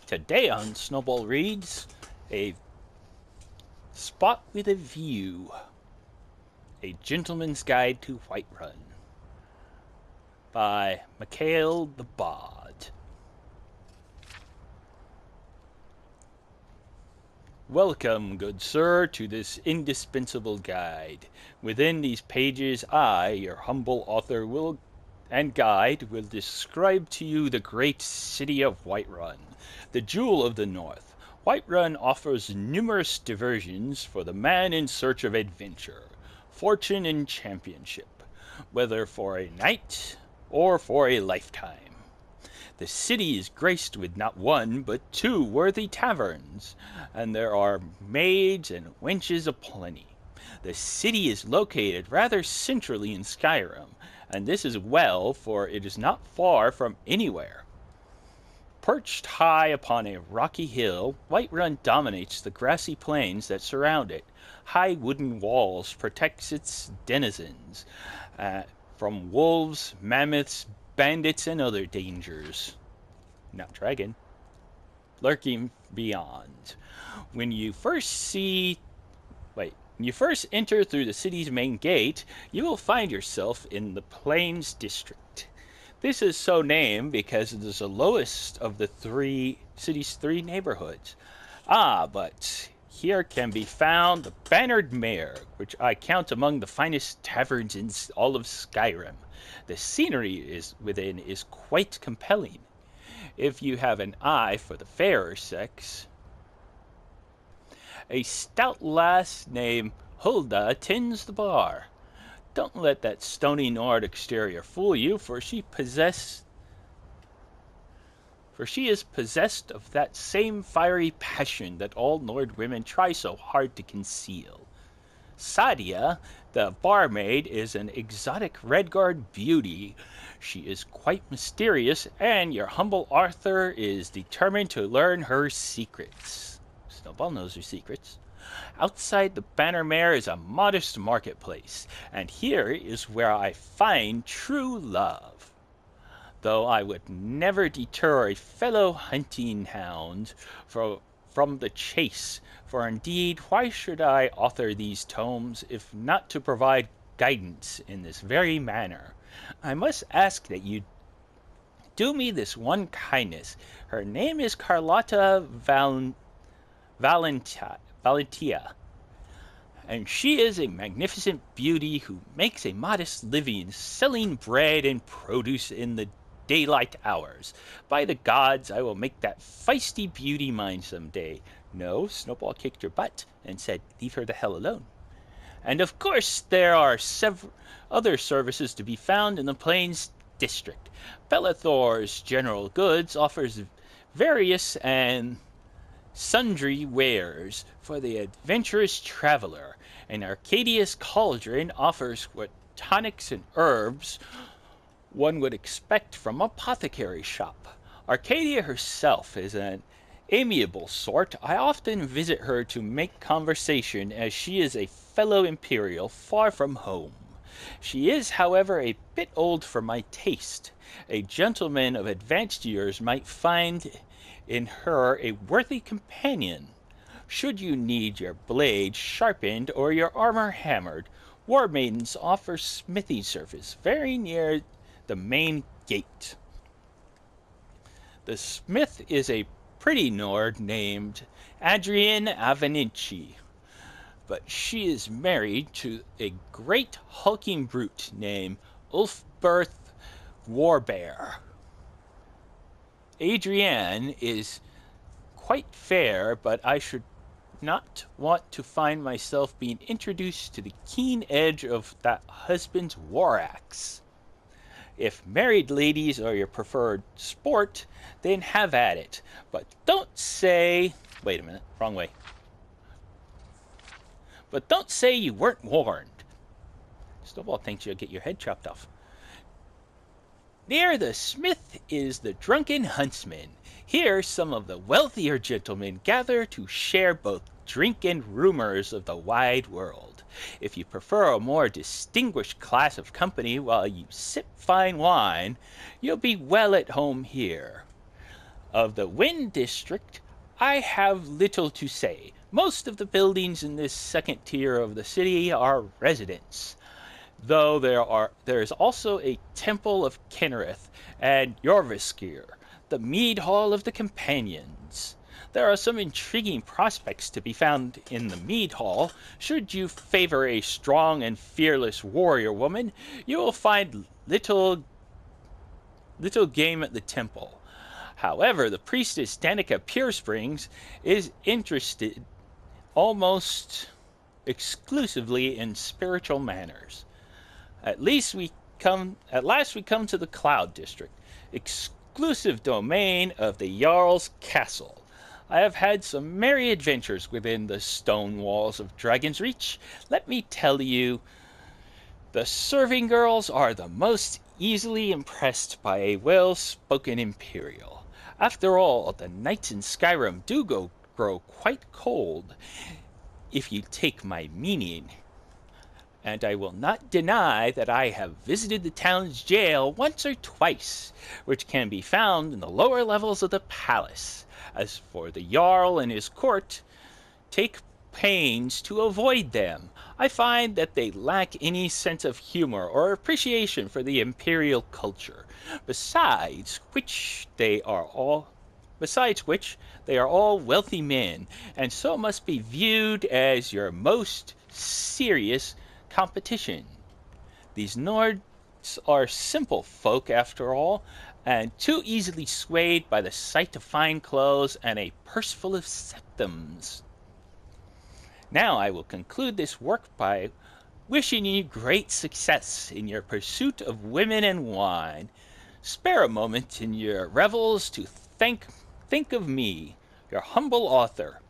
Today on Snowball Reads, A Spot with a View, A Gentleman's Guide to Whiterun by Mikhail the Bard. Welcome, good sir, to this indispensable guide. Within these pages, I, your humble author and guide, will describe to you the great city of Whiterun, the jewel of the north. Whiterun offers numerous diversions for the man in search of adventure, fortune, and championship, whether for a night or for a lifetime. The city is graced with not one, but two worthy taverns, and there are maids and wenches aplenty. The city is located rather centrally in Skyrim, and this is well, for it is not far from anywhere. Perched high upon a rocky hill, Whiterun dominates the grassy plains that surround it. High wooden walls protect its denizens from wolves, mammoths, bandits, and other dangers. Not dragon. Lurking beyond. When you first enter through the city's main gate, you will find yourself in the Plains District. This is so named because it is the lowest of the city's three neighborhoods. But here can be found the Bannered Mare, which I count among the finest taverns in all of Skyrim. The scenery within is quite compelling. If you have an eye for the fairer sex, a stout lass named Hulda tends the bar. Don't let that stony Nord exterior fool you, for she is possessed of that same fiery passion that all Nord women try so hard to conceal. Sadia, the barmaid, is an exotic Redguard beauty. She is quite mysterious, and your humble author is determined to learn her secrets. Snowball knows her secrets. Outside the Banner Mare is a modest marketplace, and here is where I find true love. Though I would never deter a fellow hunting hound from the chase, for indeed, why should I author these tomes if not to provide guidance in this very manner? I must ask that you do me this one kindness. Her name is Carlotta Valentia, and she is a magnificent beauty who makes a modest living selling bread and produce in the daylight hours. By the gods, I will make that feisty beauty mine some day. No, Snowball kicked her butt and said, leave her the hell alone. And of course, there are several other services to be found in the Plains District. Bellathor's General Goods offers various and sundry wares for the adventurous traveler, and Arcadia's Cauldron offers what tonics and herbs one would expect from an apothecary shop. Arcadia herself is an amiable sort. I often visit her to make conversation, as she is a fellow Imperial far from home. She is, however, a bit old for my taste. A gentleman of advanced years might find in her a worthy companion. Should you need your blade sharpened or your armor hammered, War Maidens offer smithy service very near the main gate. The smith is a pretty Nord named Adrian Avaninci, but she is married to a great hulking brute named Ulfberth Warbear. Adrienne is quite fair, but I should not want to find myself being introduced to the keen edge of that husband's war axe. If married ladies are your preferred sport, then have at it. But don't say... Wait a minute, wrong way. But don't say you weren't warned. Snowball thinks you'll get your head chopped off. Near the smith is the drunken huntsman. Here some of the wealthier gentlemen gather to share both drink and rumors of the wide world. If you prefer a more distinguished class of company while you sip fine wine, you'll be well at home here. Of the Wind District, I have little to say. Most of the buildings in this second tier of the city are residents, though there is also a Temple of Kinnereth and Jorviskir, the Mead Hall of the Companions. There are some intriguing prospects to be found in the Mead Hall. Should you favor a strong and fearless warrior woman, you will find little game at the temple. However, the priestess Danica Puresprings is interested almost exclusively in spiritual manners. At last we come to the Cloud District, exclusive domain of the Jarl's Castle. I have had some merry adventures within the stone walls of Dragon's Reach. Let me tell you, the serving girls are the most easily impressed by a well-spoken Imperial. After all, the nights in Skyrim do grow quite cold, if you take my meaning. And I will not deny that I have visited the town's jail once or twice, which can be found in the lower levels of the palace. As for the Jarl and his court, take pains to avoid them. I find that they lack any sense of humor or appreciation for the imperial culture, besides which they are all wealthy men, and so must be viewed as your most serious competition. These Nords are simple folk after all, and too easily swayed by the sight of fine clothes and a purse full of septums. Now I will conclude this work by wishing you great success in your pursuit of women and wine. Spare a moment in your revels to think of me, your humble author,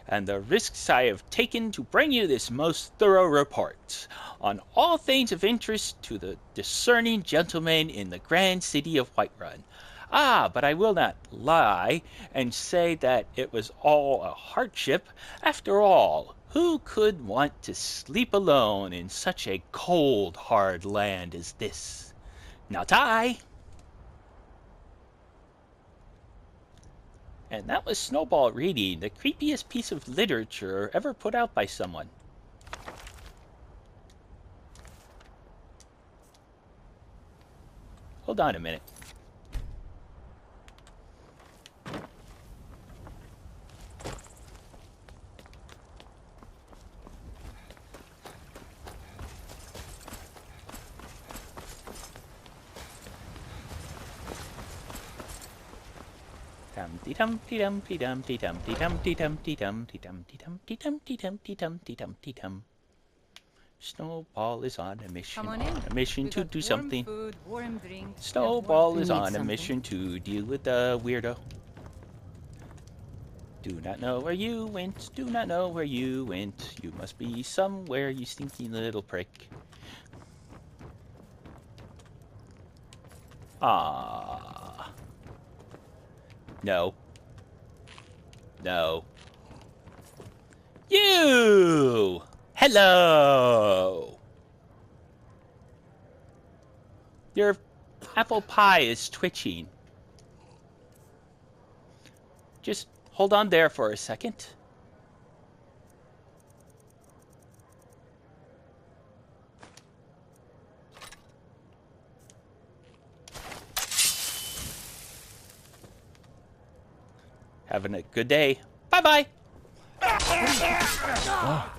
and the risks I have taken to bring you this most thorough report on all things of interest to the discerning gentleman in the grand city of Whiterun. But I will not lie and say that it was all a hardship. After all, who could want to sleep alone in such a cold, hard land as this? Not I. And that was Snowball reading the creepiest piece of literature ever put out by someone. Hold on a minute. Snowball is on a mission to do something. Snowball is on a mission to deal with the weirdo. Do not know where you went, do not know where you went. You must be somewhere, you stinky little prick. Ah. No. No. You! Hello! Your apple pie is twitching. Just hold on there for a second. Having a good day. Bye-bye. Oh,